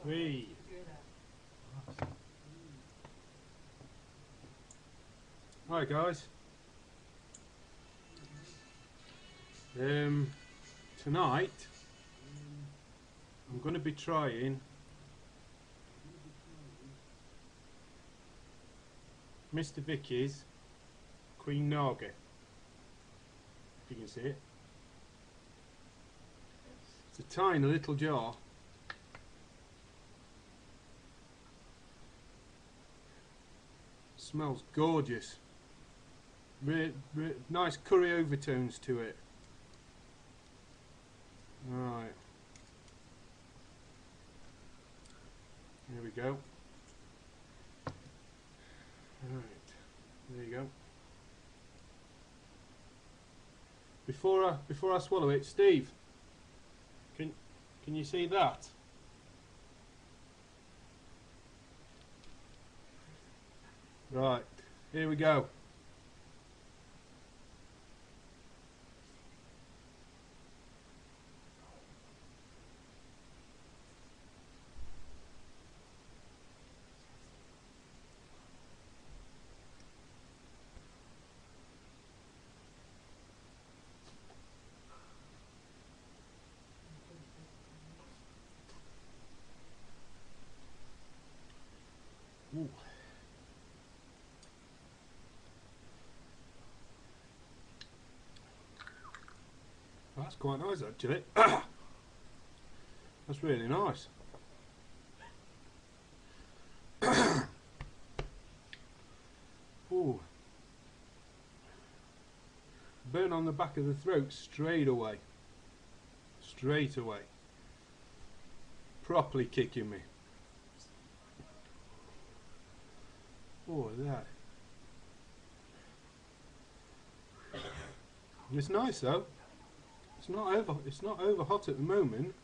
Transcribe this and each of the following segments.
Whee! Hi guys. Tonight I'm going to be trying Mr. Vicky's Queen Naga. If you can see it. It's a tiny little jar. Smells gorgeous. Nice curry overtones to it. Right. Here we go. Right. There you go. Before I swallow it, Steve, can you see that? Right. Here we go. Ooh. That's quite nice actually. That's really nice. Ooh. Burn on the back of the throat straight away. Straight away. Properly kicking me. Oh, that. It's nice though. It's not over hot at the moment,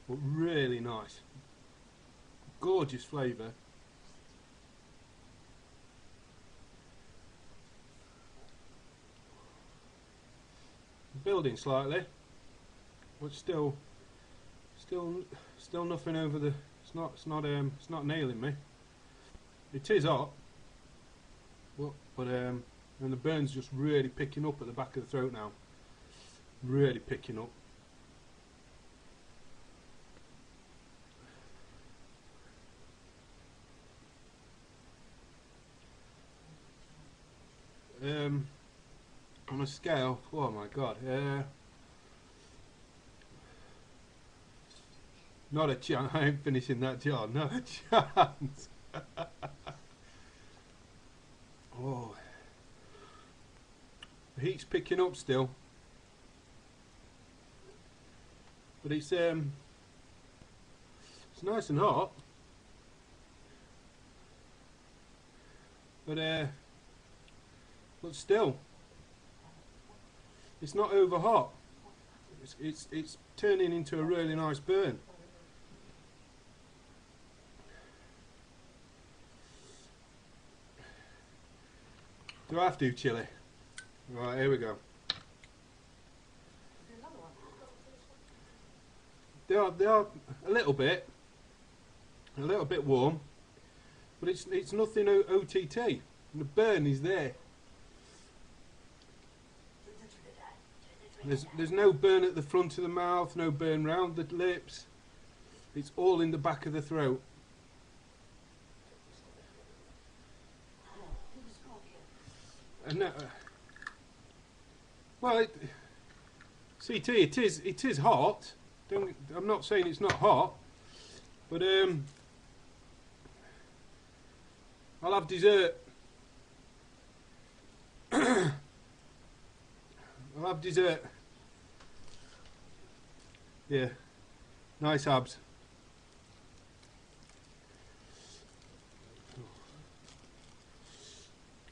but really nice. Gorgeous flavour. Building slightly, but still nothing over the. It's not nailing me. It is hot, but and the burn's just really picking up at the back of the throat now. Really picking up. On a scale, oh my god, not a chance. I ain't finishing that jar, not a chance. Oh, the heat's picking up still, but it's nice and hot, but still, it's not over hot. It's turning into a really nice burn. Do I have to chili? Right, here we go. They are a little bit warm, but it's nothing OTT. The burn is there. There's no burn at the front of the mouth, no burn round the lips. It's all in the back of the throat. And well, CT, it is hot. I'm not saying it's not hot, but I'll have dessert. I'll have dessert. Yeah, nice abs.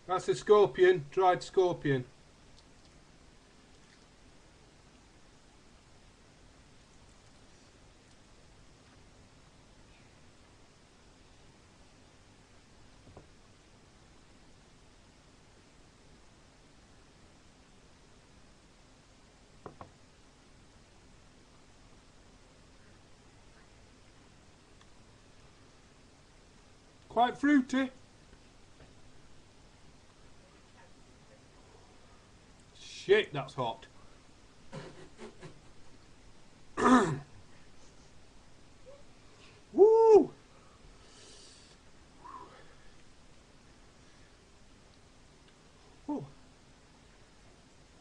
That's a scorpion, dried scorpion. Quite fruity. Shit, that's hot. Woo! Oh.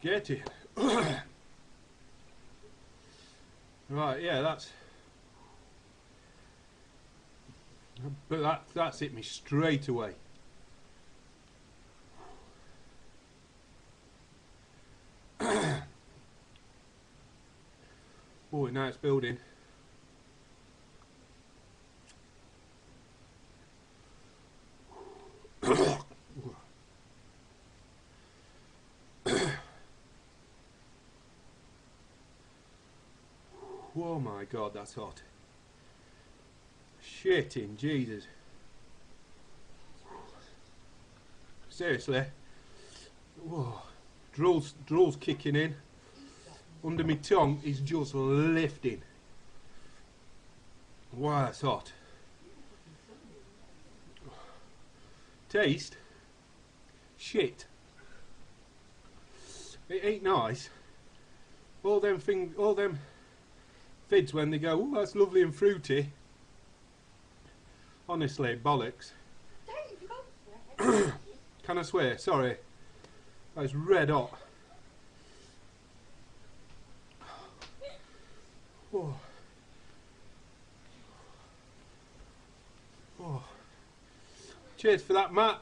Get it. Right, yeah, that's hit me straight away. Oh, now it's building. Oh my god, that's hot. Shitting Jesus. Seriously. Whoa. Drool's kicking in. Under my tongue is just lifting. Wow, that's hot. Taste? Shit. It ain't nice. All them vids when they go, oh, that's lovely and fruity. Honestly, bollocks. Can I swear? Sorry. That was red hot. Oh. Oh. Cheers for that, Matt.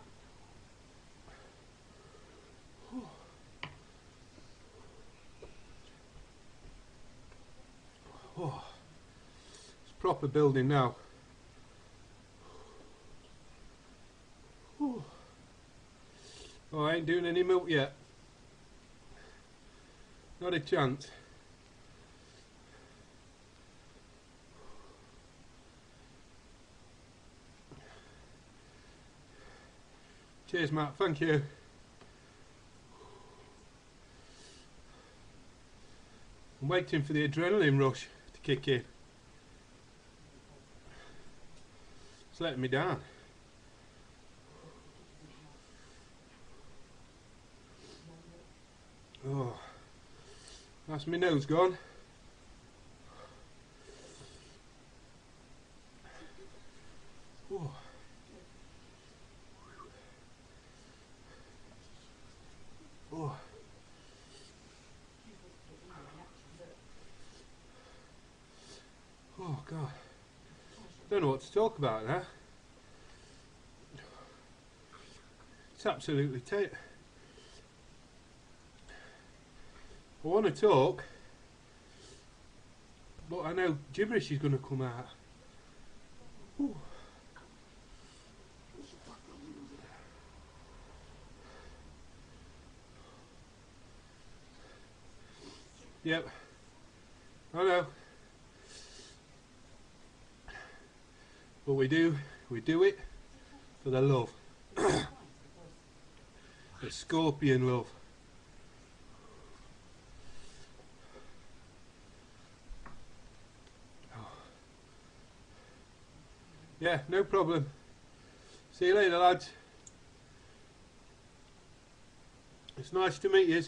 Oh. It's proper building now. Oh, I ain't doing any milk yet. Not a chance. Cheers, Matt. Thank you. I'm waiting for the adrenaline rush to kick in. It's letting me down. Oh, that's my nose gone. Oh. Oh. Oh God. Don't know what to talk about now. It's absolutely tight. I want to talk, but I know gibberish is going to come out. Ooh. Yep, I know. But we do it for the love. The scorpion love. Yeah, no problem. See you later, lads. It's nice to meet you.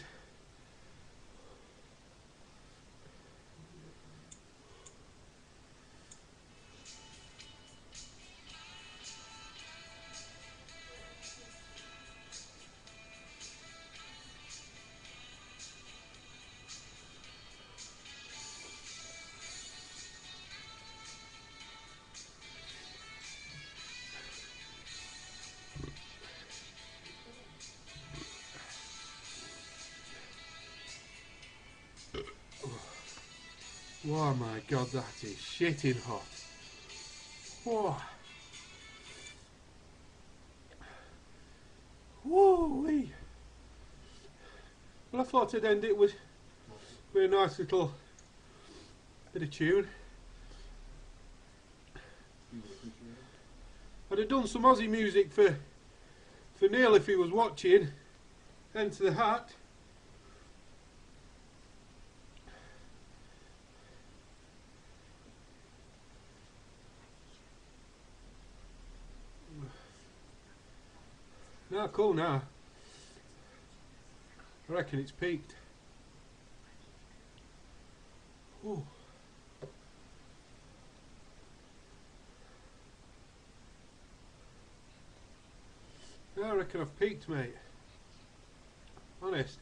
Oh my God, that is shitting hot. Oh. Woo-wee. Well, I thought I'd end it with a nice little bit of tune. I'd have done some Aussie music for Neil if he was watching. Enter the Hat. Ah, cool now. I reckon it's peaked. Ooh. I reckon I've peaked, mate. Honest.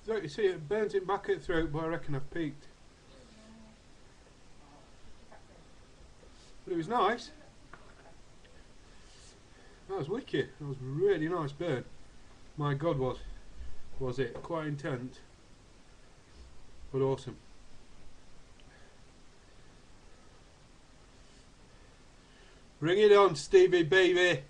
You see, it burns it back at the throat, but I reckon I've peaked. But it was nice. That was wicked. That was a really nice burn. My God, was it quite intense, but awesome. Bring it on, Stevie baby.